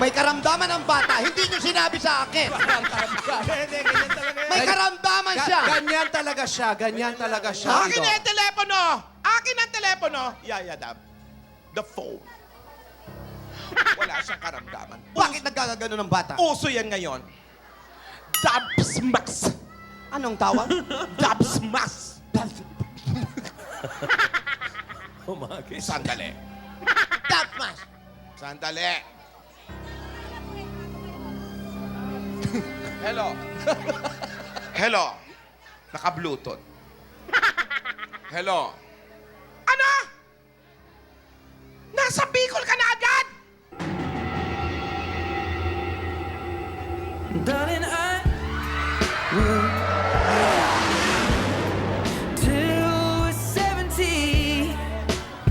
May karamdaman ang bata. Hindi nyo sinabi sa akin. Hindi, ganyan talaga yan. May karamdaman siya. Ganyan talaga siya. Ganyan talaga siya. Akin na yung telepono! Akin ang telepono! Yayadab. The phone. Wala siyang karamdaman. Bakit nagkakagano ng bata? Uso yan ngayon. Dubsmax. Anong tawag? Dubsmax. Sandali. Tapmas. Sandali. Hello. Hello. Naka-Bluetooth. Hello. Ano? Nasa